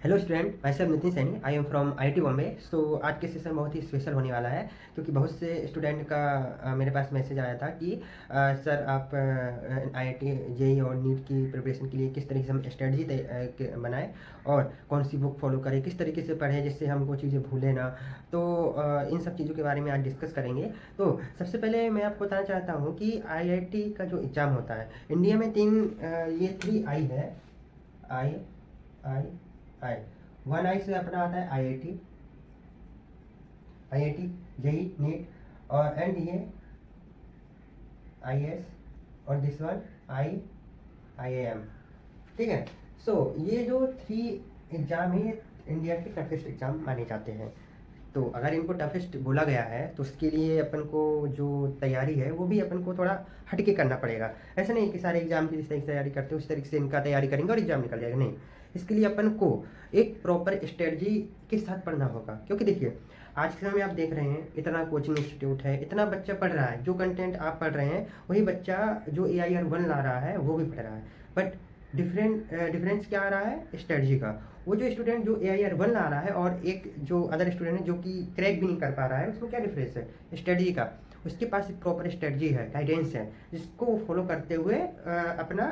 Hello student, my self Nitin Saini, I am from IIT Bombay. So आज के session बहुत ही special होने वाला है क्योंकि बहुत से स्टूडेंट का मेरे पास मैसेज आया था कि सर आप आईआईटी जेई और नीट की प्रिपरेशन के लिए किस तरीके से हम स्ट्रेटजी बनाएं और कौन सी बुक फॉलो करें, किस तरीके से पढ़ें जिससे हमको चीज़ें भूलें ना। तो इन सब चीज़ों के बारे में आज डिस्कस करेंगे। तो सबसे पहले मैं आपको बताना चाहता हूँ कि आईआईटी का जो एग्ज़ाम होता है इंडिया में ये 3 आई है। आई आई आई 1 आई से अपना आता है आईआईटी, आईआईटी जेई नीट और एंड ये आईएएस और दिस वन आईआईएम। ठीक है। सो ये जो 3 एग्जाम है ये इंडिया के टफेस्ट एग्जाम माने जाते हैं। तो अगर इनको टफेस्ट बोला गया है तो उसके लिए अपन को जो तैयारी है वो भी अपन को थोड़ा हटके करना पड़ेगा। ऐसा नहीं कि सारे एग्जाम की जिस तरीके से तैयारी करते हैं उस तरीके से इनका तैयारी करेंगे और एग्जाम निकल जाएगा, नहीं। इसके लिए अपन को एक प्रॉपर स्ट्रेटजी के साथ पढ़ना होगा क्योंकि देखिए आज के समय में आप देख रहे हैं इतना कोचिंग इंस्टीट्यूट है, इतना बच्चा पढ़ रहा है, जो कंटेंट आप पढ़ रहे हैं वही बच्चा जो AIR 1 ला रहा है वो भी पढ़ रहा है। बट डिफरेंस क्या आ रहा है स्ट्रेटजी का। वो जो स्टूडेंट जो AIR 1 ला रहा है और एक जो अदर स्टूडेंट है जो कि क्रैक भी नहीं कर पा रहा है, उसमें क्या डिफरेंस है स्ट्रेटजी का। उसके पास एक प्रॉपर स्ट्रेटजी है, गाइडेंस है जिसको वो फॉलो करते हुए अपना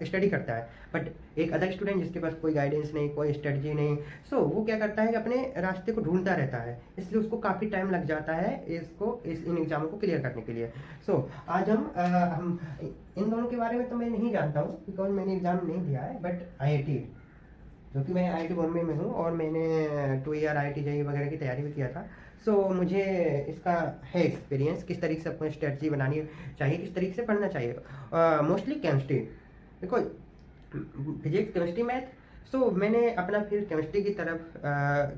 स्टडी करता है। बट एक अदर स्टूडेंट जिसके पास कोई गाइडेंस नहीं, कोई स्ट्रेटजी नहीं, सो वो क्या करता है कि अपने रास्ते को ढूंढता रहता है, इसलिए उसको काफ़ी टाइम लग जाता है इन एग्जामों को क्लियर करने के लिए। सो आज हम इन दोनों के बारे में तो मैं नहीं जानता हूँ बिकॉज मैंने एग्ज़ाम नहीं दिया है। बट आईआईटी जो कि मैं आईआईटी बॉम्बे में हूँ और मैंने 2 ईयर आईआईटी जेईई वगैरह की तैयारी भी किया था। सो मुझे इसका है एक्सपीरियंस किस तरीके से अपनी स्ट्रेटजी बनानी चाहिए, किस तरीके से पढ़ना चाहिए। Mostly chemistry, because physics chemistry math. So मैंने अपना फिर केमिस्ट्री की तरफ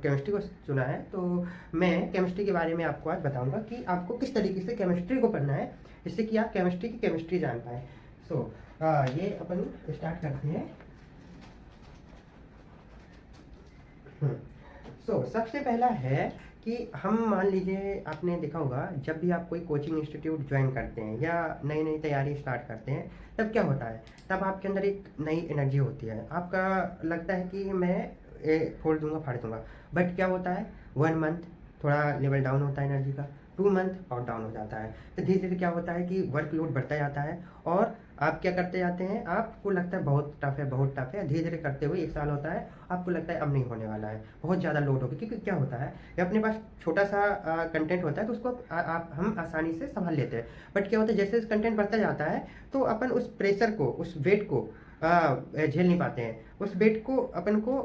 केमिस्ट्री को चुना है। तो मैं केमिस्ट्री के बारे में आपको आज बताऊंगा कि आपको किस तरीके से केमिस्ट्री को पढ़ना है जिससे कि आप केमिस्ट्री की केमिस्ट्री जान पाए। सो ये अपन स्टार्ट करते हैं। सबसे पहला है कि हम मान लीजिए आपने देखा होगा जब भी आप कोई कोचिंग इंस्टीट्यूट ज्वाइन करते हैं या नई नई तैयारी स्टार्ट करते हैं तब क्या होता है, तब आपके अंदर एक नई एनर्जी होती है, आपका लगता है कि मैं फोड़ दूंगा फाड़ दूंगा। बट क्या होता है 1 मंथ थोड़ा लेवल डाउन होता है एनर्जी का, 2 मंथ और डाउन हो जाता है। तो धीरे धीरे क्या होता है कि वर्कलोड बढ़ता जाता है और आप क्या करते जाते हैं, आपको लगता है बहुत टफ है बहुत टफ है, धीरे धीरे करते हुए 1 साल होता है, आपको लगता है अब नहीं होने वाला है, बहुत ज़्यादा लोड होगा। क्योंकि क्या होता है कि अपने पास छोटा सा कंटेंट होता है तो उसको हम आसानी से संभाल लेते हैं। बट क्या होता है जैसे कंटेंट बढ़ता जाता है तो अपन उस प्रेशर को, उस वेट को झेल नहीं पाते हैं। उस वेट को अपन को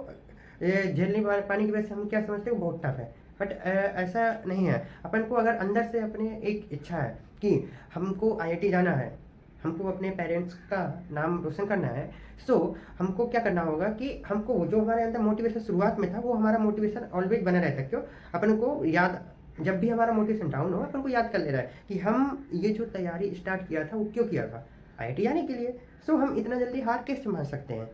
झेल नहीं पाने की वजह से हम क्या समझते हैं वो बहुत टफ है। बट ऐसा नहीं है। अपन को अगर अंदर से अपने एक इच्छा है कि हमको आईआईटी जाना है, हमको अपने पेरेंट्स का नाम रोशन करना है, सो हमको क्या करना होगा कि हमको जो हमारे अंदर मोटिवेशन शुरुआत में था वो हमारा मोटिवेशन ऑलवेज बना रहता है। क्यों? अपन को याद, जब भी हमारा मोटिवेशन डाउन हो अपन को याद कर ले रहा है कि हम ये जो तैयारी स्टार्ट किया था वो क्यों किया था, आईआईटी आने के लिए। सो हम इतना जल्दी हार कैसे मान सकते हैं।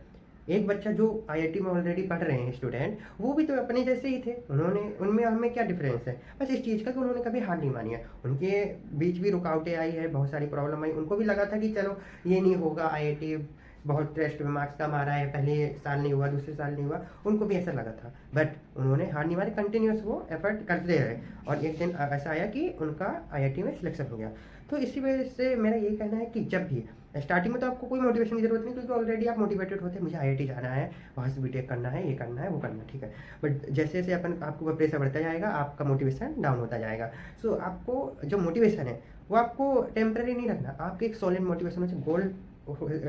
एक बच्चा जो आईआईटी में ऑलरेडी पढ़ रहे हैं स्टूडेंट, वो भी तो अपने जैसे ही थे, उन्होंने उनमें हमें क्या डिफरेंस है, बस इस चीज़ का कि उन्होंने कभी हार नहीं मानी है। उनके बीच भी रुकावटें आई है, बहुत सारी प्रॉब्लम आई, उनको भी लगा था कि चलो ये नहीं होगा, आईआईटी बहुत टेस्ट में मार्क्स कम आ रहा है, पहले साल नहीं हुआ, दूसरे साल नहीं हुआ, उनको भी ऐसा लगा था। बट उन्होंने हार नहीं मारी, कंटिन्यूस वो एफर्ट करते रहे और एक दिन ऐसा आया कि उनका आईआईटी में सिलेक्शन हो गया। तो इसी वजह से मेरा यही कहना है कि जब भी स्टार्टिंग में तो आपको कोई मोटिवेशन की जरूरत नहीं क्योंकि ऑलरेडी आप मोटिवेटेड होते हैं, मुझे आईआईटी जाना है, वहाँ से बीटेक करना है, ये करना है, वो करना है, ठीक है। बट जैसे जैसे अपन आपको प्रेशर बढ़ता जाएगा आपका मोटिवेशन डाउन होता जाएगा। सो आपको जो मोटिवेशन है वो आपको टेम्पररी नहीं रखना, आपके एक सॉलिड मोटिवेशन होना चाहिए, गोल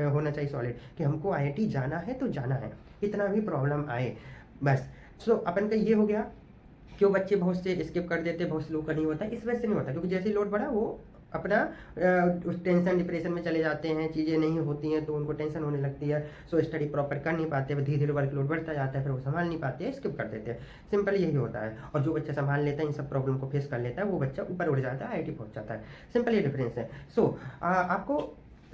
होना चाहिए सॉलिड कि हमको आईआईटी जाना है तो जाना है, इतना भी प्रॉब्लम आए बस। सो अपन का ये हो गया। क्यों बच्चे बहुत से स्किप कर देते हैं, बहुत से लोग का नहीं होता, इस वजह से नहीं होता क्योंकि जैसे ही लोड बढ़ा वो अपना उस टेंशन डिप्रेशन में चले जाते हैं, चीज़ें नहीं होती हैं तो उनको टेंशन होने लगती है। सो स्टडी प्रॉपर कर नहीं पाते, धीरे धीरे वर्कलोड बढ़ता जाता है, फिर वो संभाल नहीं पाते हैं, स्किप कर देते हैं। सिंपल यही होता है। और जो बच्चा संभाल लेता है, इन सब प्रॉब्लम को फेस कर लेता है, वो बच्चा ऊपर उड़ जाता है, आईआईटी पहुंच जाता है। सिंपल ये डिफरेंस है। सो आपको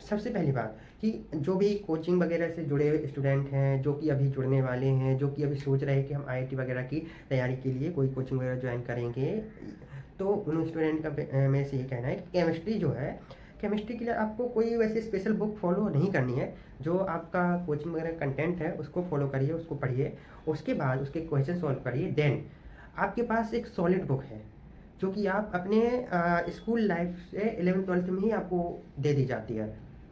सबसे पहली बात कि जो भी कोचिंग वगैरह से जुड़े हुए स्टूडेंट हैं, जो कि अभी जुड़ने वाले हैं, जो कि अभी सोच रहे हैं कि हम आईआईटी वगैरह की तैयारी के लिए कोई कोचिंग वगैरह ज्वाइन करेंगे, तो उन स्टूडेंट का में से ये कहना है कि केमिस्ट्री जो है केमिस्ट्री के लिए आपको कोई वैसे स्पेशल बुक फॉलो नहीं करनी है। जो आपका कोचिंग वगैरह कंटेंट है उसको फॉलो करिए, उसको पढ़िए, उसके बाद उसके क्वेश्चन सॉल्व करिए। देन आपके पास एक सॉलिड बुक है जो कि आप अपने स्कूल लाइफ से 11th-12th में ही आपको दे दी जाती है,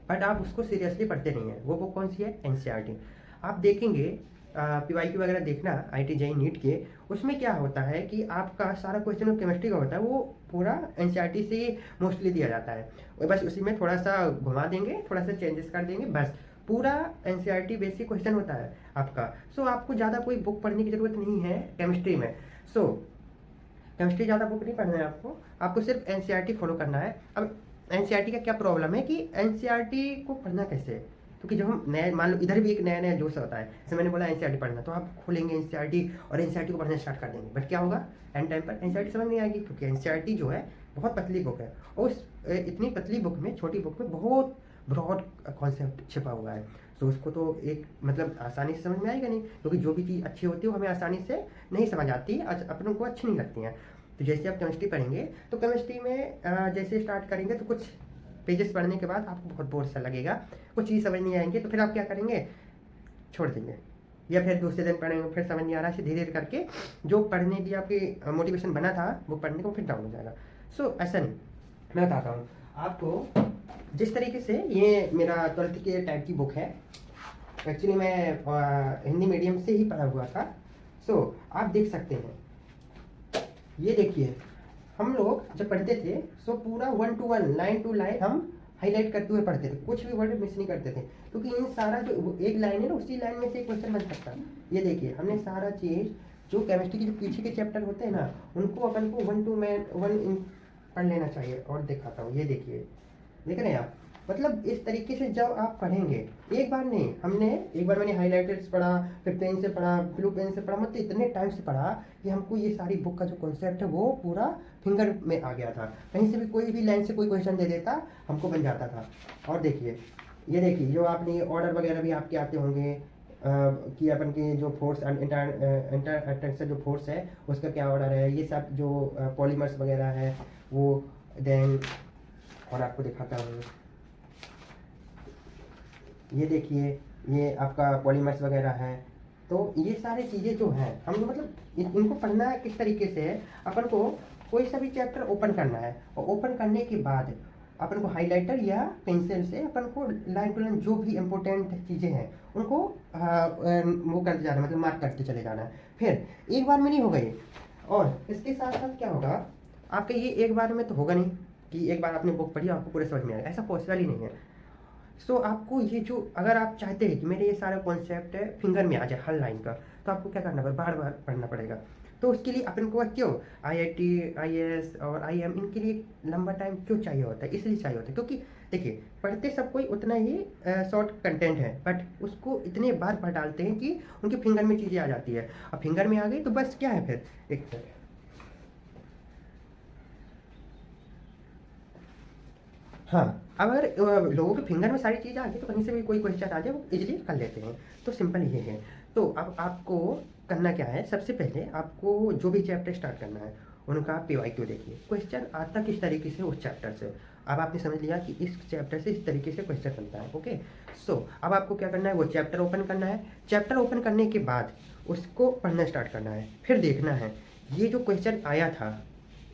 बट आप उसको सीरियसली पढ़ते नहीं हैं। वो बुक कौन सी है? एनसीईआरटी। आप देखेंगे पीवाईक्यू वगैरह देखना आईटी जेईई नीट के, उसमें क्या होता है कि आपका सारा क्वेश्चन जो केमिस्ट्री का होता है वो पूरा एनसीईआरटी से मोस्टली दिया जाता है, और बस उसी में थोड़ा सा घुमा देंगे, थोड़ा सा चेंजेस कर देंगे, बस पूरा एनसीईआरटी बेसिक क्वेश्चन होता है आपका। सो आपको ज़्यादा कोई बुक पढ़ने की ज़रूरत नहीं है केमिस्ट्री में। सो केमिस्ट्री ज़्यादा बुक नहीं पढ़ना है आपको, आपको सिर्फ एनसीईआरटी फॉलो करना है। अब एनसीईआरटी का क्या प्रॉब्लम है कि एनसीईआरटी को पढ़ना कैसे है, क्योंकि जब हम नए, मान लो इधर भी एक नया नया जोश होता है, जैसे मैंने बोला एनसीईआरटी पढ़ना, तो आप खोलेंगे एनसीईआरटी और एनसीईआरटी को पढ़ना स्टार्ट कर देंगे, बट क्या होगा एंड टाइम पर एनसीईआरटी समझ नहीं आएगी, क्योंकि एनसीईआरटी जो है बहुत पतली बुक है, और उस इतनी पतली बुक में, छोटी बुक में बहुत ब्रॉड कॉन्सेप्ट छिपा हुआ है। तो उसको तो एक मतलब आसानी से समझ में आएगा नहीं, क्योंकि जो भी चीज़ अच्छी होती है वो हमें आसानी से नहीं समझ आती, अपनों को अच्छी नहीं लगती हैं। तो जैसे आप केमिस्ट्री पढ़ेंगे तो केमिस्ट्री में जैसे स्टार्ट करेंगे तो कुछ पेजेस पढ़ने के बाद आपको बहुत बोर सा लगेगा, कुछ चीज़ समझ नहीं आएंगे, तो फिर आप क्या करेंगे? छोड़ देंगे, या फिर दूसरे दिन पढ़ेंगे, फिर समझ नहीं आ रहा है, धीरे धीरे करके जो पढ़ने की आपकी मोटिवेशन बना था वो पढ़ने को, फिर डाउन हो जाएगा। सो ऐसा नहीं, मैं बताता हूँ आपको। जिस तरीके से ये मेरा 12th के टाइप की बुक है, एक्चुअली मैं हिंदी मीडियम से ही पढ़ा हुआ था। सो आप देख सकते हैं, ये देखिए, हम लोग जब पढ़ते थे सो पूरा 1 to 1, लाइन टू लाइन हम हाईलाइट करते हुए पढ़ते थे, कुछ भी वर्ड मिस नहीं करते थे, क्योंकि इन सारा जो एक लाइन है ना, उसी लाइन में से एक क्वेश्चन बन सकता है। ये देखिए, हमने सारा चीज़ जो केमिस्ट्री के जो पीछे के चैप्टर होते हैं ना, उनको अपन को 1 to 1 पढ़ लेना चाहिए। और दिखाता हूँ, ये देखिए, देख रहे हैं आप, मतलब इस तरीके से जब आप पढ़ेंगे, एक बार नहीं, एक बार मैंने हाइलाइटर्स पढ़ा, फिर पेन से पढ़ा, ब्लू पेन से पढ़ा, मतलब इतने टाइम से पढ़ा कि हमको ये सारी बुक का जो कॉन्सेप्ट है वो पूरा फिंगर में आ गया था। कहीं से भी कोई भी लाइन से कोई क्वेश्चन दे देता, हमको बन जाता था। और देखिए, ये देखिए, जो आपने ऑर्डर वगैरह भी आपके आते होंगे कि अपन के जो फोर्स इंटर जो फोर्स है उसका क्या ऑर्डर है, ये सब जो पॉलीमर्स वगैरह है वो। देन और आपको दिखाता हूँ, ये देखिए, ये आपका पॉलीमर्स वगैरह है। तो ये सारी चीज़ें जो हैं, हम लोग मतलब इनको पढ़ना किस तरीके से है, अपन को कोई सा भी चैप्टर ओपन करना है, और ओपन करने के बाद अपन को हाइलाइटर या पेंसिल से अपन को लाइन टू लाइन जो भी इम्पोर्टेंट चीज़ें हैं उनको वो करते जाना, मतलब मार्क करते चले जाना है। फिर एक बार में नहीं होगा ये, और इसके साथ साथ क्या होगा, आपके ये एक बार में तो होगा नहीं कि एक बार आपने बुक पढ़ी आपको पूरे समझ में आएगा, ऐसा पॉसिबल ही नहीं है। सो आपको ये जो, अगर आप चाहते हैं कि मेरे ये सारा कॉन्सेप्ट है फिंगर में आ जाए हर लाइन का, तो आपको क्या करना पड़ेगा? बार बार पढ़ना पड़ेगा। तो उसके लिए अपन को क्यों आईआईटी, आईएएस और आईएम, इनके लिए लंबा टाइम क्यों चाहिए होता है? इसलिए चाहिए होता है क्योंकि देखिए, पढ़ते सब कोई उतना ही शॉर्ट कंटेंट है, बट उसको इतने बार पढ़ डालते हैं कि उनके फिंगर में चीज़ें आ जाती है। अब फिंगर में आ गई तो बस क्या है फिर, एक मिनट, हाँ, अगर लोगों के फिंगर में सारी चीज़ आ गई तो कहीं से भी कोई क्वेश्चन आ जाए वो इजीली कर लेते हैं। तो सिंपल ये है। तो अब आपको करना क्या है, सबसे पहले आपको जो भी चैप्टर स्टार्ट करना है उनका पीवाईक्यू देखिए, क्वेश्चन आता किस तरीके से उस चैप्टर से। अब आपने समझ लिया कि इस चैप्टर से इस तरीके से क्वेश्चन बनता है, ओके। सो अब आपको क्या करना है, वो चैप्टर ओपन करना है। चैप्टर ओपन करने के बाद उसको पढ़ना स्टार्ट करना है, फिर देखना है ये जो क्वेश्चन आया था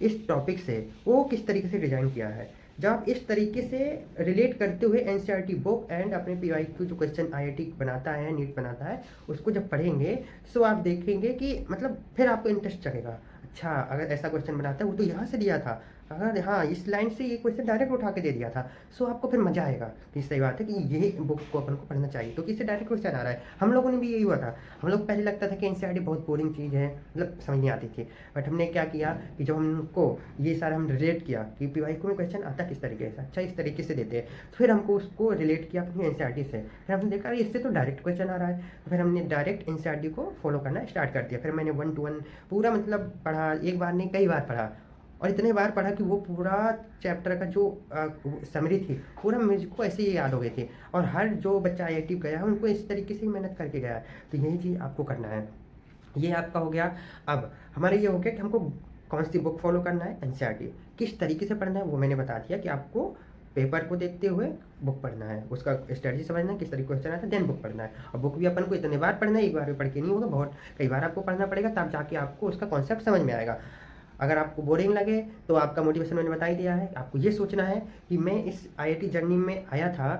इस टॉपिक से वो किस तरीके से डिजाइन किया है। जब आप इस तरीके से रिलेट करते हुए एनसीईआरटी बुक एंड अपने पीवाईक्यू जो क्वेश्चन आईआईटी बनाता है, नीट बनाता है, उसको जब पढ़ेंगे सो आप देखेंगे कि मतलब फिर आपको इंटरेस्ट चलेगा। अच्छा, अगर ऐसा क्वेश्चन बनाता है वो तो यहाँ से दिया था, अगर हाँ इस लाइन से ये क्वेश्चन डायरेक्ट उठा के दे दिया था, सो आपको फिर मजा आएगा कि सही बात है कि ये बुक को अपन को पढ़ना चाहिए क्योंकि इससे डायरेक्ट क्वेश्चन आ रहा है। हम लोगों ने भी यही हुआ था, हम लोग पहले लगता था कि एनसीईआरटी बहुत बोरिंग चीज़ है, मतलब समझ नहीं आती थी, बट हमने क्या किया कि जब हमको ये सारा हम रिलेट किया कि पीवाईक्यू में क्वेश्चन आता किस तरीके से, अच्छा इस तरीके से देते हैं, तो फिर हमको उसको रिलेट किया अपनी एनसीईआरटी से, फिर हमने देखा इससे तो डायरेक्ट क्वेश्चन आ रहा है, तो फिर हमने डायरेक्ट एनसीईआरटी को फॉलो करना स्टार्ट कर दिया। फिर मैंने 1 to 1 पूरा मतलब पढ़ा, एक बार नहीं कई बार पढ़ा, और इतने बार पढ़ा कि वो पूरा चैप्टर का जो समरी थी पूरा मुझको ऐसे ही याद हो गई थी। और हर जो बच्चा आईआईटी गया है उनको इस तरीके से ही मेहनत करके गया है, तो यही चीज़ आपको करना है। ये आपका हो गया। अब हमारा ये हो गया कि हमको कौन सी बुक फॉलो करना है, एनसीईआरटी किस तरीके से पढ़ना है वो मैंने बता दिया कि आपको पेपर को देखते हुए बुक पढ़ना है, उसका स्ट्रेटजी समझना है, किस तरीके क्वेश्चन आता है, देन बुक पढ़ना है। और बुक भी अपन को इतने बार पढ़ना है, एक बार में पढ़ के नहीं होगा, बहुत कई बार आपको पढ़ना पड़ेगा, तब जाके आपको उसका कॉन्सेप्ट समझ में आएगा। अगर आपको बोरिंग लगे तो आपका मोटिवेशन मैंने बता ही दिया है, आपको ये सोचना है कि मैं इस आईआईटी जर्नी में आया था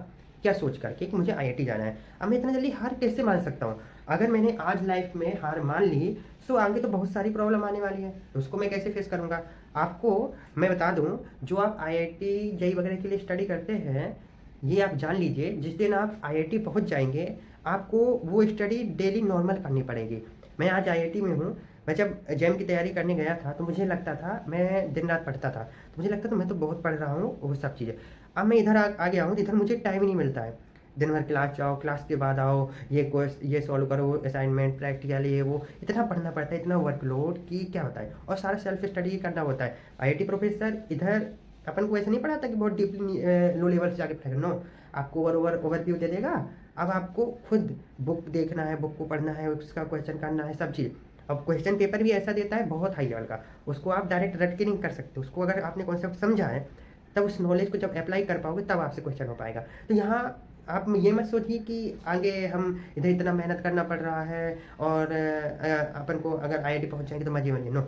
क्या सोच करके कि मुझे आईआईटी जाना है। अब मैं इतना जल्दी हार कैसे मान सकता हूँ? अगर मैंने आज लाइफ में हार मान ली तो आगे तो बहुत सारी प्रॉब्लम आने वाली है, तो उसको मैं कैसे फेस करूँगा? आपको मैं बता दूँ, जो आप आईआईटी जेईई वगैरह के लिए स्टडी करते हैं, ये आप जान लीजिए, जिस दिन आप आईआईटी पहुंच जाएंगे आपको वो स्टडी डेली नॉर्मल करनी पड़ेगी। मैं आज आईआईटी में हूँ, मैं जब जेम की तैयारी करने गया था तो मुझे लगता था, मैं दिन रात पढ़ता था, तो मुझे लगता था मैं तो बहुत पढ़ रहा हूँ वो सब चीज़ें। अब मैं इधर आ गया हूँ तो इधर मुझे टाइम ही नहीं मिलता है। दिन भर क्लास जाओ, क्लास के बाद आओ, ये कोर्स ये सॉल्व करो, असाइनमेंट प्रैक्टिकल ये वो, इतना पढ़ना पड़ता है, इतना वर्कलोड कि क्या होता है, और सारा सेल्फ स्टडी करना होता है। आईआईटी प्रोफेसर इधर अपन को ऐसा नहीं पढ़ाता कि बहुत डीपली लो लेवल से जाके पढ़ेगा, नो, आपको ओवरव्यू दे देगा। अब आपको खुद बुक देखना है, बुक को पढ़ना है, उसका क्वेश्चन करना है, सब चीज़। अब क्वेश्चन पेपर भी ऐसा देता है बहुत हाई लेवल का, उसको आप डायरेक्ट रट के नहीं कर सकते, उसको अगर आपने कॉन्सेप्ट समझा है तब उस नॉलेज को जब अप्लाई कर पाओगे तब आपसे क्वेश्चन हो पाएगा। तो यहाँ आप ये मत सोचिए कि आगे हम इधर इतना मेहनत करना पड़ रहा है और अपन को अगर आईआईटी पहुंच जाएंगे तो मजे मजे, नो।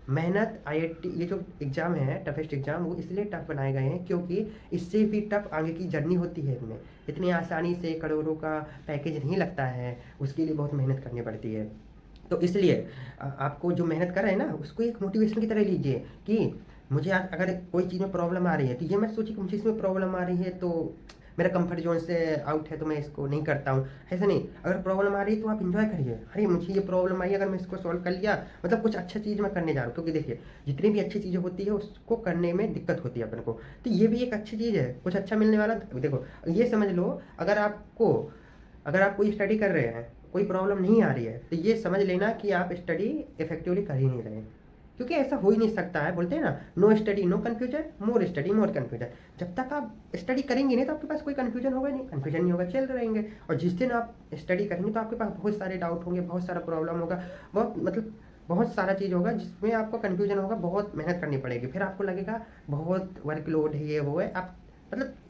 मेहनत आईआईटी ये जो एग्ज़ाम है, टफेस्ट एग्ज़ाम, वो इसलिए टफ बनाए गए हैं क्योंकि इससे भी टफ आगे की जर्नी होती है। इनमें इतनी आसानी से करोड़ों का पैकेज नहीं लगता है, उसके लिए बहुत मेहनत करनी पड़ती है। तो इसलिए आपको जो मेहनत कर रहे हैं ना, उसको एक मोटिवेशन की तरह लीजिए कि मुझे आज अगर कोई चीज़ में प्रॉब्लम आ रही है तो ये मत सोचिए कि मुझे इसमें प्रॉब्लम आ रही है तो मेरा कंफर्ट जोन से आउट है तो मैं इसको नहीं करता हूँ, ऐसा नहीं। अगर प्रॉब्लम आ रही है तो आप इंजॉय करिए, अरे मुझे ये प्रॉब्लम आई, अगर मैं इसको सॉल्व कर लिया मतलब कुछ अच्छा चीज़ मैं करने जा रहा हूँ। क्योंकि देखिए, जितनी भी अच्छी चीज़ें होती है उसको करने में दिक्कत होती है अपन को, तो ये भी एक अच्छी चीज़ है, कुछ अच्छा मिलने वाला। देखो ये समझ लो, अगर आप कोई स्टडी कर रहे हैं, कोई प्रॉब्लम नहीं आ रही है, तो ये समझ लेना कि आप स्टडी इफेक्टिवली कर ही नहीं रहे, क्योंकि ऐसा हो ही नहीं सकता है। बोलते हैं ना, no study no confusion, more study more confusion. जब तक आप स्टडी करेंगे नहीं तो आपके पास कोई कन्फ्यूजन होगा नहीं, कन्फ्यूजन नहीं होगा, चल रहेंगे। और जिस दिन आप स्टडी करेंगे तो आपके पास बहुत सारे डाउट होंगे, बहुत सारा प्रॉब्लम होगा, बहुत सारा चीज़ होगा जिसमें आपको कन्फ्यूजन होगा, बहुत मेहनत करनी पड़ेगी, फिर आपको लगेगा बहुत वर्कलोड है, ये वो है। आप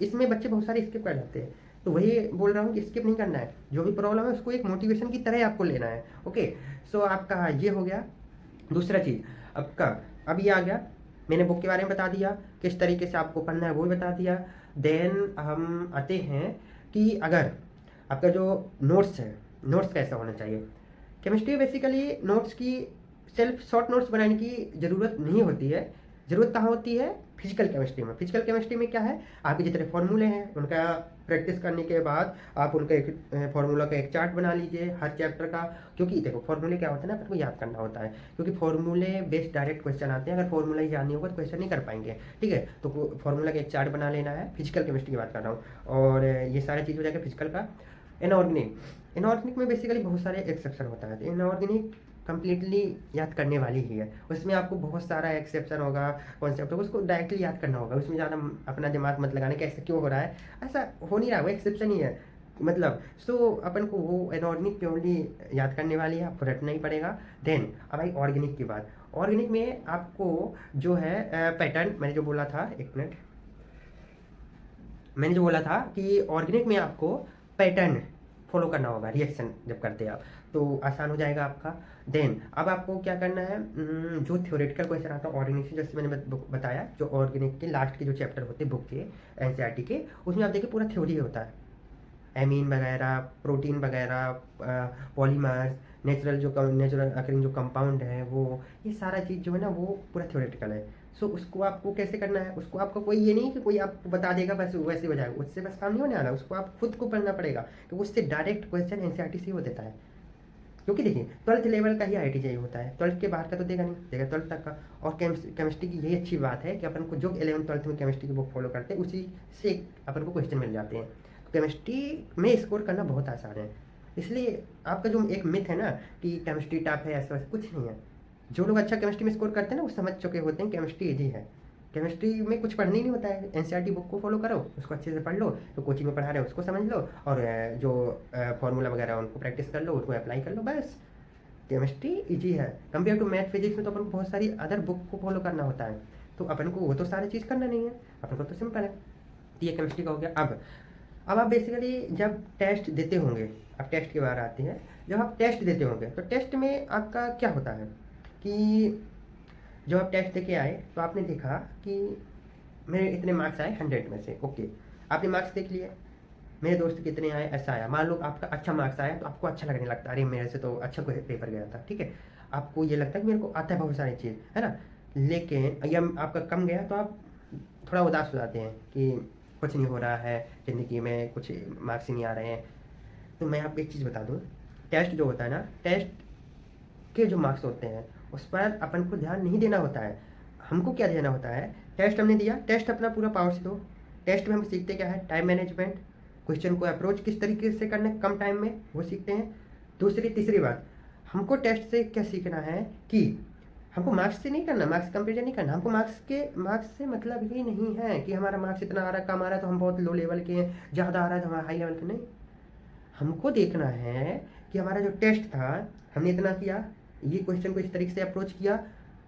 इसमें बच्चे बहुत सारे स्किप कर जाते हैं, तो वही बोल रहा हूँ कि स्किप नहीं करना है, जो भी प्रॉब्लम है उसको एक मोटिवेशन की तरह आपको लेना है। ओके, सो आपका ये हो गया। दूसरा चीज़ आपका अब ये आ गया, मैंने बुक के बारे में बता दिया, किस तरीके से आपको पढ़ना है वो भी बता दिया। देन हम आते हैं कि अगर आपका जो नोट्स है, नोट्स कैसा होना चाहिए। केमिस्ट्री बेसिकली नोट्स की सेल्फ शॉर्ट नोट्स बनाने की ज़रूरत नहीं होती है। ज़रूरत कहाँ होती है? फिजिकल केमिस्ट्री में। फिजिकल केमिस्ट्री में क्या है, आपके जितने फॉर्मूले हैं उनका प्रैक्टिस करने के बाद आप उनका एक फार्मूला का एक चार्ट बना लीजिए हर चैप्टर का। क्योंकि देखो फार्मूले क्या होता है ना, आपको याद करना होता है, क्योंकि फार्मूले बेस्ड डायरेक्ट क्वेश्चन आते हैं। अगर फार्मूला ही याद नहीं होगा तो क्वेश्चन नहीं कर पाएंगे, ठीक है। तो फार्मूला का एक चार्ट बना लेना है, फिजिकल केमिस्ट्री की बात कर रहा हूँ। और ये सारी चीज़ हो जाएगा फिजिकल का। इनऑर्गेनिक, इनऑर्गेनिक में बेसिकली बहुत सारे एक्सेप्शन होता है, तो इनऑर्गेनिक कंप्लीटली याद करने वाली ही है। उसमें आपको बहुत सारा एक्सेप्शन होगा, कॉन्सेप्ट होगा, उसको डायरेक्टली याद करना होगा। उसमें ज़्यादा अपना दिमाग मत लगाने कि ऐसा क्यों हो रहा है, ऐसा हो नहीं रहा, वो एक्सेप्शन ही है मतलब। सो अपन को वो इनऑर्गेनिक प्योरली याद करने वाली है, आपको रटना ही पड़ेगा। देन अब आई ऑर्गेनिक की बात। ऑर्गेनिक में आपको जो है पैटर्न, मैंने जो बोला था, एक मिनट, मैंने जो बोला था कि ऑर्गेनिक में आपको पैटर्न फॉलो करना होगा, रिएक्शन जब करते हैं आप तो आसान हो जाएगा आपका। देन अब आपको क्या करना है, जो थ्योरेटिकल क्वेश्चन आता है ऑर्गेनिक से, जैसे मैंने बताया, जो ऑर्गेनिक के लास्ट के जो चैप्टर होते हैं बुक के एनसीईआरटी के, उसमें आप देखिए पूरा थ्योरी होता है, एमीन वगैरह, प्रोटीन वगैरह, पॉलीमर्स, नेचुरल अकरिंग जो कंपाउंड है वो, ये सारा चीज़ जो है ना वो पूरा थ्योरेटिकल है। सो उसको आपको कैसे करना है, उसको आपको कोई ये नहीं कि कोई आपको बता देगा बस वैसे हो जाएगा, उससे बस काम नहीं होने वाला, उसको आप खुद को पढ़ना पड़ेगा। तो उससे डायरेक्ट क्वेश्चन एनसीईआरटी से हो देता है। क्योंकि देखिए 12th लेवल का ही आईआईटी चाहिए होता है, 12th के बाहर का तो देगा नहीं, देगा 12th तक का। और केमिस्ट्री की यही अच्छी बात है कि अपन को जो 11th 12th में केमिस्ट्री की बुक फॉलो करते हैं उसी से अपन को क्वेश्चन मिल जाते हैं। तो केमिस्ट्री में स्कोर करना बहुत आसान है। इसलिए आपका जो एक मिथ है ना कि केमिस्ट्री टफ है, ऐसा वैसा कुछ नहीं है। जो लोग अच्छा केमिस्ट्री में स्कोर करते हैं ना वो समझ चुके होते हैं केमिस्ट्री ईजी है। केमिस्ट्री में कुछ पढ़ना ही नहीं होता है, एनसीईआरटी बुक को फॉलो करो, उसको अच्छे से पढ़ लो, तो कोचिंग में पढ़ा रहे हो उसको समझ लो, और जो फॉर्मूला वगैरह उनको प्रैक्टिस कर लो, उसको अप्लाई कर लो, बस। केमिस्ट्री इजी है कंपेयर टू मैथ फिजिक्स में, तो अपन को बहुत सारी अदर बुक को फॉलो करना होता है। तो अपन को वो तो सारी चीज़ करना नहीं है, अपन को तो सिंपल है। तो ये केमिस्ट्री का हो गया। अब आप बेसिकली जब टेस्ट देते होंगे, अब टेस्ट की बात आती है, जब आप टेस्ट देते होंगे तो टेस्ट में आपका क्या होता है कि जब आप टेस्ट देके आए तो आपने देखा कि मेरे इतने मार्क्स आए 100 में से, ओके, आपने मार्क्स देख लिए, मेरे दोस्त कितने आए, ऐसा आया। मान लो आपका अच्छा मार्क्स आया तो आपको अच्छा लगने लगता है, अरे मेरे से तो अच्छा कोई पेपर गया था, ठीक है, आपको ये लगता है कि मेरे को आता है बहुत सारी चीज़, है ना। लेकिन या आपका कम गया तो आप थोड़ा उदास हो जाते हैं कि कुछ नहीं हो रहा है ज़िंदगी में, कुछ मार्क्स ही नहीं आ रहे हैं। तो मैं आपको एक चीज़ बता दूँ, टेस्ट जो होता है ना, टेस्ट के जो मार्क्स होते हैं उस पर अपन को ध्यान नहीं देना होता है। हमको क्या देना होता है, टेस्ट हमने दिया, टेस्ट अपना पूरा पावर से दो। टेस्ट में हम सीखते क्या है, टाइम मैनेजमेंट, क्वेश्चन को अप्रोच किस तरीके से करना है कम टाइम में, वो सीखते हैं। दूसरी तीसरी बात, हमको टेस्ट से क्या सीखना है कि हमको मार्क्स से नहीं करना, मार्क्स कंपेरिजन नहीं करना, हमको मार्क्स से मतलब ही नहीं है कि हमारा मार्क्स इतना आ रहा है, कम आ रहा है तो हम बहुत लो लेवल के हैं, ज़्यादा आ रहा है तो हमारा हाई लेवल के, नहीं। हमको देखना है कि हमारा जो टेस्ट था, हमने इतना किया, ये क्वेश्चन को इस तरीके से अप्रोच किया,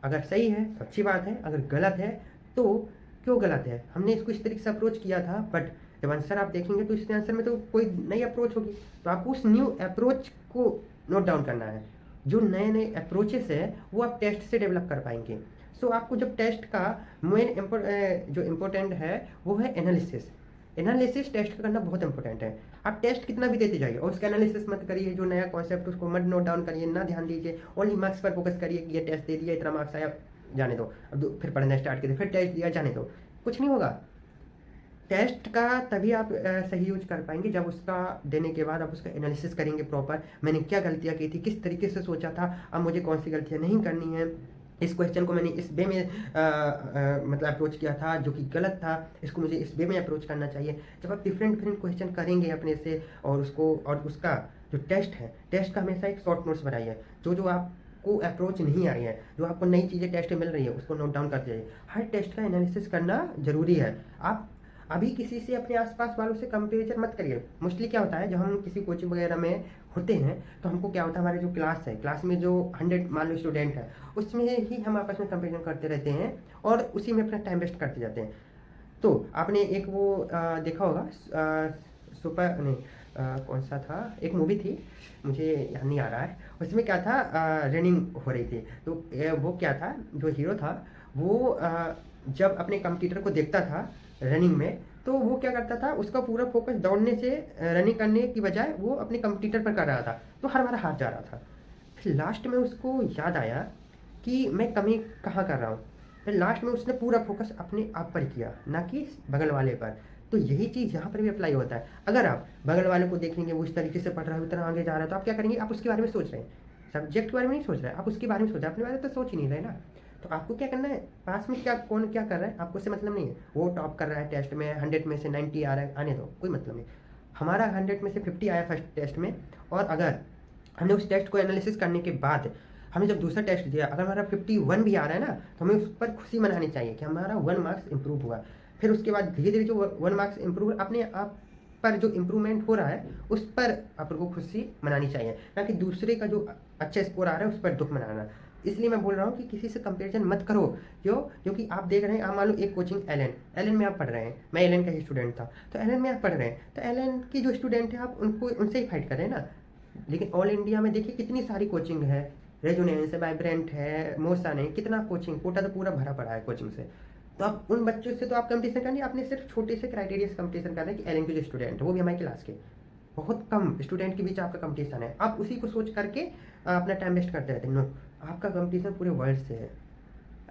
अगर सही है तो अच्छी बात है, अगर गलत है तो क्यों गलत है, हमने इसको इस तरीके से अप्रोच किया था, बट जब आंसर आप देखेंगे तो इस आंसर में तो कोई नई अप्रोच होगी, तो आपको उस न्यू अप्रोच को नोट डाउन करना है। जो नए नए अप्रोचेस है वो आप टेस्ट से डेवलप कर पाएंगे। सो आपको जब टेस्ट का मेन जो इम्पोर्टेंट है वो है एनालिसिस। एनालिसिस टेस्ट का करना बहुत इंपॉर्टेंट है। आप टेस्ट कितना भी देते जाइए और उसका एनालिसिस मत करिए, जो नया कॉन्सेप्ट उसको मत नोट डाउन करिए, ना ध्यान दीजिए, ओनली मार्क्स पर फोकस करिए कि ये टेस्ट दे दिया, इतना मार्क्स आया, जाने दो, अब फिर पढ़ना स्टार्ट कीजिए, फिर टेस्ट दिया, जाने दो, कुछ नहीं होगा। टेस्ट का तभी आप सही यूज कर पाएंगे जब उसका देने के बाद आप उसका एनालिसिस करेंगे प्रॉपर, मैंने क्या गलतियाँ की थी, किस तरीके से सोचा था, अब मुझे कौन सी गलतियाँ नहीं करनी है, इस क्वेश्चन को मैंने इस वे में मतलब अप्रोच किया था जो कि गलत था, इसको मुझे इस वे में अप्रोच करना चाहिए। जब आप डिफरेंट डिफरेंट क्वेश्चन करेंगे अपने से और उसको और उसका जो टेस्ट है, टेस्ट का हमेशा एक शॉर्ट नोट्स बनाइए, जो आपको अप्रोच नहीं आ रही है, जो आपको नई चीज़ें टेस्ट में मिल रही है उसको नोट डाउन कर जाइए। हर टेस्ट का एनालिसिस करना जरूरी है। आप अभी किसी से अपने आसपास वालों से कंपेरिजन मत करिए। मोस्टली क्या होता है, जब हम किसी कोचिंग वगैरह में होते हैं तो हमको क्या होता है, हमारे जो क्लास है, क्लास में जो 100 मान लो स्टूडेंट है, उसमें ही हम आपस में कंपेरिजन करते रहते हैं और उसी में अपना टाइम वेस्ट करते जाते हैं। तो आपने एक वो देखा होगा, सुपर नहीं, कौन सा था, एक मूवी थी, मुझे याद नहीं आ रहा है, उसमें क्या था, रनिंग हो रही थी, तो वो क्या था, जो हीरो था वो जब अपने कंप्यूटर को देखता था रनिंग में, तो वो क्या करता था, उसका पूरा फोकस दौड़ने से रनिंग करने की बजाय वो अपने कंप्यूटर पर कर रहा था, तो हर बार हार जा रहा था। फिर लास्ट में उसको याद आया कि मैं कमी कहाँ कर रहा हूँ, फिर लास्ट में उसने पूरा फोकस अपने आप पर किया, ना कि बगल वाले पर। तो यही चीज़ यहाँ पर भी अप्लाई होता है। अगर आप बगल वाले को देखेंगे वो इस तरीके से पढ़ रहा है, उतना आगे जा रहा है, तो आप क्या करेंगे, आप उसके बारे में सोच रहे हैं, सब्जेक्ट के बारे में नहीं सोच रहे हैं, आप उसके बारे में सोच रहे हैं, अपने बारे में तो सोच ही नहीं रहे ना। तो आपको क्या करना है, पास में क्या कौन क्या कर रहा है आपको उससे मतलब नहीं है, वो टॉप कर रहा है टेस्ट में, 100 में से 90 आ रहा है, आने दो, कोई मतलब नहीं। हमारा 100 में से 50 आया फर्स्ट टेस्ट में, और अगर हमने उस टेस्ट को एनालिसिस करने के बाद हमें जब दूसरा टेस्ट दिया, अगर हमारा 51 भी आ रहा है ना, तो हमें उस पर खुशी मनानी चाहिए कि हमारा 1 मार्क्स इंप्रूव हुआ। फिर उसके बाद धीरे धीरे जो 1 मार्क्स इंप्रूव अपने आप पर जो इम्प्रूवमेंट हो रहा है उस पर आपको खुशी मनानी चाहिए, ना कि दूसरे का जो अच्छा स्कोर आ रहा है उस पर दुख मनाना। इसलिए मैं बोल रहा हूँ कि किसी से कंपेरिजन मत करो। क्यों? क्योंकि आप देख रहे हैं, आप मान लो एक कोचिंग एलन में आप पढ़ रहे हैं, मैं एलन का ही स्टूडेंट था, तो एलन में आप पढ़ रहे हैं, तो एलन की जो स्टूडेंट है आप उनको उनसे ही फाइट कर रहे हैं ना। लेकिन ऑल इंडिया में देखिए कितनी सारी कोचिंग है, रेजोनेंस है, वाइब्रेंट है, मोसा ने, कितना कोचिंग कोटा तो पूरा भरा पड़ा है कोचिंग से। तो आप उन बच्चों से तो आप कंपटीशन करनी, आपने सिर्फ छोटे से क्राइटेरिया से कंपटीशन कर रहे हैं कि एलन के जो स्टूडेंट है वो भी हमारी क्लास के, बहुत कम स्टूडेंट के बीच आपका कंपटीशन है, आप उसी को सोच करके अपना टाइम वेस्ट करते रहते हैं। नो, आपका कंपटीशन पूरे वर्ल्ड से है।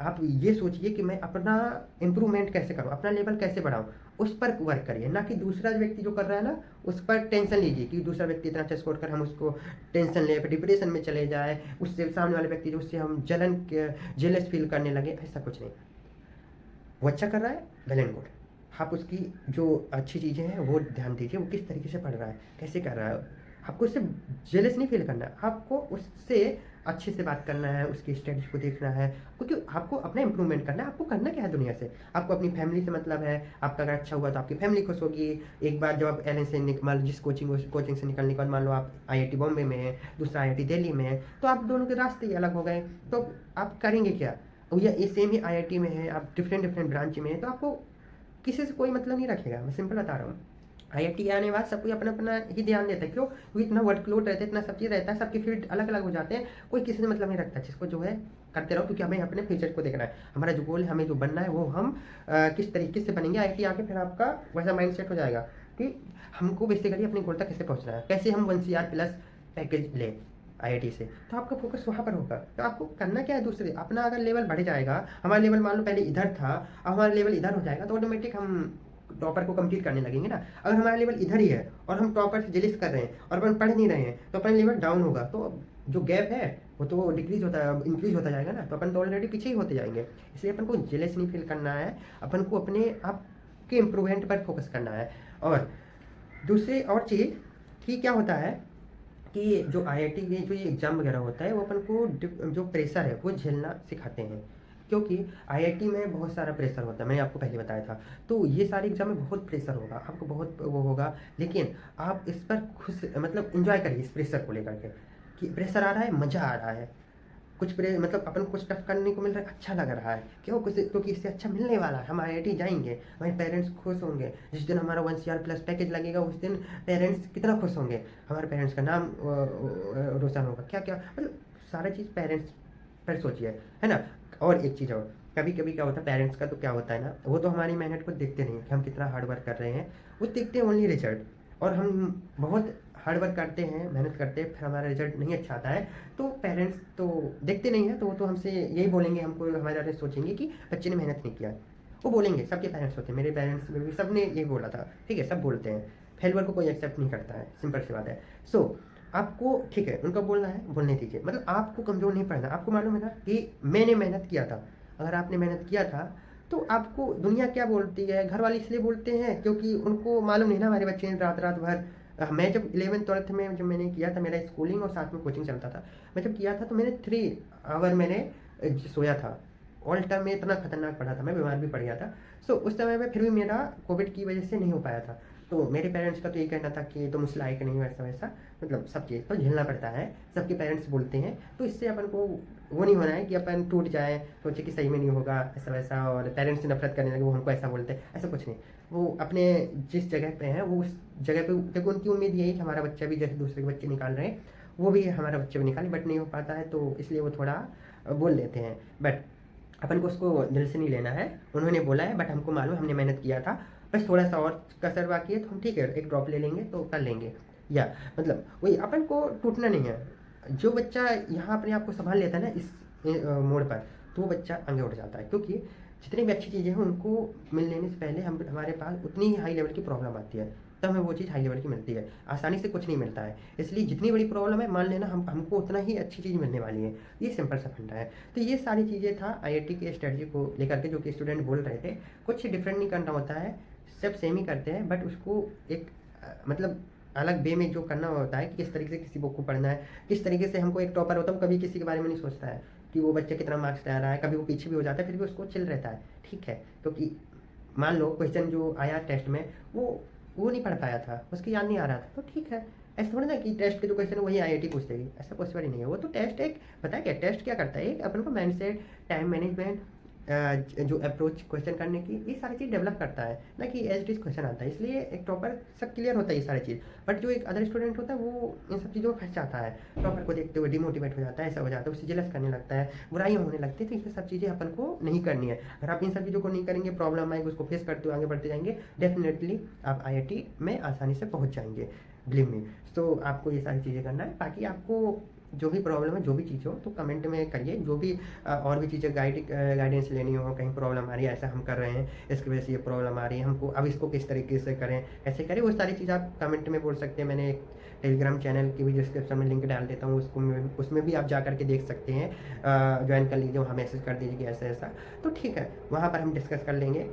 आप ये सोचिए कि मैं अपना इम्प्रूवमेंट कैसे करूँ, अपना लेवल कैसे बढ़ाऊँ, उस पर वर्क करिए, ना कि दूसरा व्यक्ति जो कर रहा है ना उस पर टेंशन लीजिए कि दूसरा व्यक्ति इतना अच्छा स्कोर कर, हम उसको टेंशन ले, फिर डिप्रेशन में चले जाए, उससे सामने वाले व्यक्ति जो उससे हम जेलस फील करने लगे, ऐसा कुछ नहीं। वो अच्छा कर रहा है, वेल एंड गुड, आप उसकी जो अच्छी चीज़ें हैं वो ध्यान दीजिए, वो किस तरीके से पढ़ रहा है, कैसे कर रहा है। आपको उससे जेलस नहीं फील करना है, आपको उससे अच्छे से बात करना है, उसकी स्टडीज को देखना है, क्योंकि आपको अपना इंप्रूवमेंट करना है। आपको करना क्या है दुनिया से, आपको अपनी फैमिली से मतलब है, आपका अगर अच्छा हुआ तो आपकी फैमिली खुश होगी। एक बार जब आप एल से मान लो जिस कोचिंग से निकलने के बाद मान लो आप IIT बॉम्बे में है, दूसरा IIT दिल्ली में है, तो आप दोनों के रास्ते ही अलग हो गए, तो आप करेंगे क्या। और या ये सेम ही IIT में है, आप डिफरेंट डिफरेंट ब्रांच में है, तो आपको किसी से कोई मतलब नहीं रखेगा, मैं सिंपल बता रहा हूँ। आईआईटी आने के बाद सब कोई अपना अपना ही ध्यान देता है, क्यों? क्योंकि इतना वर्कलोड रहता है, इतना सब चीज़ रहता है, सबके फील्ड अलग अलग हो जाते हैं, कोई किसी से मतलब नहीं रखता, जिसको जो है करते रहो, क्योंकि हमें अपने फ्यूचर को देखना है, हमारा जो गोल है, हमें जो बनना है वो हम किस तरीके से बनेंगे। आईआईटी आके फिर आपका वैसा माइंड सेट हो जाएगा कि हमको बेसिकली अपने गोल तक कैसे पहुँचना है, कैसे हम 1 CR+ पैकेज लें आईआईटी से, तो आपका फोकस वहाँ पर होगा। तो आपको करना क्या है, दूसरे अपना अगर लेवल बढ़ जाएगा, हमारा लेवल मान लो पहले इधर था, अब हमारा लेवल इधर हो जाएगा, तो ऑटोमेटिक हम टॉपर को कंप्लीट करने लगेंगे ना। अगर हमारा लेवल इधर ही है और हम टॉपर से जेलिस कर रहे हैं और अपन पढ़ नहीं रहे हैं, तो अपन लेवल डाउन होगा, तो जो गैप है वो तो डिक्रीज होता है, इंक्रीज होता जाएगा ना, तो अपन तो ऑलरेडी पीछे ही होते जाएंगे। इसलिए अपन को जेलस नहीं फील करना है, अपन को अपने आप के इम्प्रूवमेंट पर फोकस करना है। और दूसरी और चीज़ कि क्या होता है कि जो आईआईटी के जो ये एग्ज़ाम वगैरह होता है, वो अपन को जो प्रेशर है वो झेलना सिखाते हैं, क्योंकि आईआईटी में बहुत सारा प्रेशर होता है, मैंने आपको पहले बताया था। तो ये सारे एग्ज़ाम में बहुत प्रेशर होगा, आपको बहुत वो होगा, लेकिन आप इस पर खुश मतलब एंजॉय करिए इस प्रेशर को लेकर के, कि प्रेशर आ रहा है, मज़ा आ रहा है, कुछ मतलब अपन को कुछ टफ करने को मिल रहा है, अच्छा लग रहा है, क्यों? कुछ क्योंकि इससे अच्छा मिलने वाला है, हम आईआईटी जाएंगे, हमारे पेरेंट्स खुश होंगे, जिस दिन हमारा 1 CR+ पैकेज लगेगा उस दिन पेरेंट्स कितना खुश होंगे, हमारे पेरेंट्स का नाम रोशन होगा, क्या क्या मतलब सारा चीज़ पेरेंट्स पर सोचिए, है ना। और एक चीज़ और, कभी कभी क्या होता है पेरेंट्स का, तो क्या होता है ना, वो तो हमारी मेहनत को देखते नहीं कि हम कितना हार्ड वर्क कर रहे हैं, वो देखते हैं ओनली रिजल्ट। और हम बहुत हार्ड वर्क करते हैं, मेहनत करते हैं, फिर हमारा रिजल्ट नहीं अच्छा आता है, तो पेरेंट्स तो देखते नहीं है, तो वो तो हमसे यही बोलेंगे, हमको हमारे बारे में सोचेंगे कि बच्चे ने मेहनत नहीं किया। वो बोलेंगे, सबके पेरेंट्स होते हैं, मेरे पेरेंट्स में भी सब ने यही बोला था, ठीक है, सब बोलते हैं, फेलवर को कोई एक्सेप्ट नहीं करता है, सिंपल सी बात है। सो आपको ठीक है उनका बोलना है, बोलने दीजिए, मतलब आपको कमज़ोर नहीं पड़ना। आपको मालूम है ना कि मैंने मेहनत किया था, अगर आपने मेहनत किया था तो आपको दुनिया क्या बोलती है, घर वाले इसलिए बोलते हैं क्योंकि उनको मालूम नहीं ना हमारे बच्चे ने रात रात भर मैं जब 11th-12th में जब मैंने किया था, मेरा स्कूलिंग और साथ में कोचिंग चलता था, मैं जब किया था तो मैंने 3 आवर मैंने सोया था। ऑल टाइम में इतना खतरनाक पड़ा था, मैं बीमार भी पड़ गया था। सो उस समय में फिर भी मेरा कोविड की वजह से नहीं हो पाया था। तो मेरे पेरेंट्स का तो ये कहना था कि तुम उस लायक नहीं हो, ऐसा वैसा, मतलब सब चीज़ तो झेलना पड़ता है, सबके पेरेंट्स बोलते हैं, तो इससे अपन को वो नहीं होना है कि अपन टूट जाए, सोचे कि सही में नहीं होगा ऐसा वैसा, और पेरेंट्स से नफरत करने लगे, वो हमको ऐसा बोलते हैं, ऐसा कुछ नहीं। वो अपने जिस जगह पे हैं वो उस जगह पे, देखो उनकी उम्मीद यही कि हमारा बच्चा भी जैसे दूसरे के बच्चे निकाल रहे हैं वो भी हमारा बच्चा भी निकाले, बट नहीं हो पाता है, तो इसलिए वो थोड़ा बोल लेते हैं। बट अपन को उसको दिल से नहीं लेना है, उन्होंने बोला है, बट हमको मालूम हमने मेहनत किया था, बस थोड़ा सा और कसर बाकी है, तो हम ठीक है एक ड्रॉप ले लेंगे तो कर लेंगे। या मतलब वही अपन को टूटना नहीं है। जो बच्चा यहाँ अपने आप को संभाल लेता है ना इस मोड़ पर, तो वो बच्चा आगे उठ जाता है, क्योंकि जितनी भी अच्छी चीज़ें हैं उनको मिल लेने से पहले हम हमारे पास उतनी ही हाई लेवल की प्रॉब्लम आती है, तब हमें वो चीज़ हाई लेवल की मिलती है, आसानी से कुछ नहीं मिलता है। इसलिए जितनी बड़ी प्रॉब्लम है मान लेना हमको उतना ही अच्छी चीज़ मिलने वाली है, ये सिंपल सा फंडा है। तो ये सारी चीज़ें था आईआईटी के स्ट्रेटजी को लेकर के, जो कि स्टूडेंट बोल रहे थे, कुछ डिफरेंट नहीं करना होता है, सब सेम ही करते हैं, बट उसको एक मतलब अलग वे में जो करना होता है कि किस तरीके से किसी बुक को पढ़ना है, किस तरीके से हमको एक टॉपर होता है वो कभी किसी के बारे में नहीं सोचता है कि वो बच्चा कितना मार्क्स ला रहा है, कभी वो पीछे भी हो जाता है, फिर भी उसको चिल रहता है, ठीक है, क्योंकि मान लो क्वेश्चन जो आया टेस्ट में वो नहीं पढ़ पाया था, उसको याद नहीं आ रहा था, तो ठीक है। ऐसा थोड़ी ना कि टेस्ट के जो क्वेश्चन है वही आईआईटी पूछ देगी, ऐसा पॉसिबल ही नहीं है। वो तो टेस्ट एक पता है क्या टेस्ट क्या करता है, एक अपन को माइंडसेट, टाइम मैनेजमेंट, जो अप्रोच क्वेश्चन करने की, ये सारी चीज़ डेवलप करता है ना, कि एज इट इज क्वेश्चन आता है, इसलिए एक टॉपर सब क्लियर होता है ये सारी चीज़। बट जो एक अदर स्टूडेंट होता है वो इन सब चीज़ों में फंस जाता है, टॉपर को देखते हुए डिमोटिवेट हो जाता है, ऐसा हो जाता है, उससे जेलस करने लगता है, बुराइयाँ होने लगती है। तो ये सब चीज़ें अपन को नहीं करनी है। अगर आप इन सब चीज़ों को नहीं करेंगे, प्रॉब्लम आएगी, उसको फेस करते हुए आगे बढ़ते जाएंगे, डेफिनेटली आप आईआईटी में आसानी से पहुँच जाएंगे, बिलीव मी। तो आपको ये सारी चीज़ें करना है। बाकी आपको जो भी प्रॉब्लम है, जो भी चीज़ हो, तो कमेंट में करिए, जो भी और भी चीज़ें गाइडेंस लेनी हो, कहीं प्रॉब्लम आ रही है, ऐसा हम कर रहे हैं, इसकी वजह से ये प्रॉब्लम आ रही है हमको, अब इसको किस तरीके से करें, ऐसे करें, वो सारी चीज़ आप कमेंट में बोल सकते हैं। मैंने एक टेलीग्राम चैनल की भी डिस्क्रिप्शन में लिंक डाल देता हूँ, उसमें भी आप जा करके देख सकते हैं, ज्वाइन कर लीजिए, वहाँ मैसेज कर दीजिए कि ऐसा ऐसा, तो ठीक है, वहाँ पर हम डिस्कस कर लेंगे।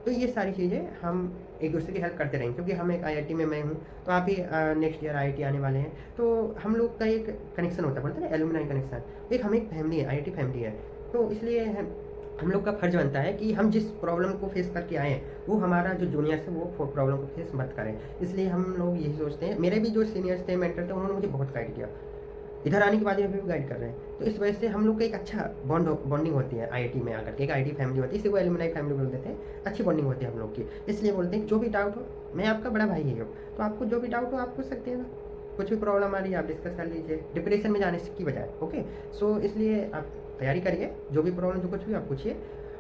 तो ये सारी चीज़ें हम एक दूसरे की हेल्प करते रहेंगे, क्योंकि हम एक आईआईटी में मैं हूँ, तो आप ही नेक्स्ट ईयर आईआईटी आने वाले हैं, तो हम लोग का एक कनेक्शन होता है, बोलते हैं ना एलुमनाई कनेक्शन, एक हम एक फैमिली है, आईआईटी फैमिली है। तो इसलिए हम लोग का फर्ज बनता है कि हम जिस प्रॉब्लम को फेस करके आए हैं, वो हमारा जो जूनियर्स है वो प्रॉब्लम को फेस मत करें। इसलिए हम लोग यही सोचते हैं, मेरे भी जो सीनियर्स थे, मेंटर थे, उन्होंने मुझे बहुत गाइड किया, इधर आने के बाद में भी गाइड कर रहे हैं। तो इस वजह से हम लोग का एक अच्छा बॉन्डिंग होती है आईआईटी में आकर के, एक आईआईटी फैमिली होती है, इसी को एलुमनाई फैमिली बोलते थे। अच्छी बॉन्डिंग होती है हम लोग की, इसलिए बोलते हैं जो भी डाउट हो, मैं आपका बड़ा भाई ही हूँ, तो आपको जो भी डाउट हो आप पूछ सकते हैं ना, कुछ भी प्रॉब्लम आ रही है आप डिस्कस कर लीजिए, डिप्रेशन में जाने की बजाय। ओके, सो इसलिए आप तैयारी करिए, जो भी प्रॉब्लम जो कुछ भी आप पूछिए,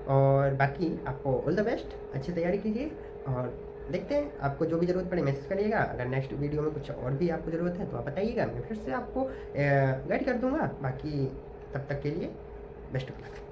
और बाकी आपको ऑल द बेस्ट, अच्छी तैयारी कीजिए, और देखते हैं आपको जो भी ज़रूरत पड़े मैसेज करिएगा। अगर नेक्स्ट वीडियो में कुछ और भी आपको ज़रूरत है तो आप बताइएगा, मैं फिर से आपको गाइड कर दूंगा। बाकी तब तक के लिए बेस्ट ऑफ लक।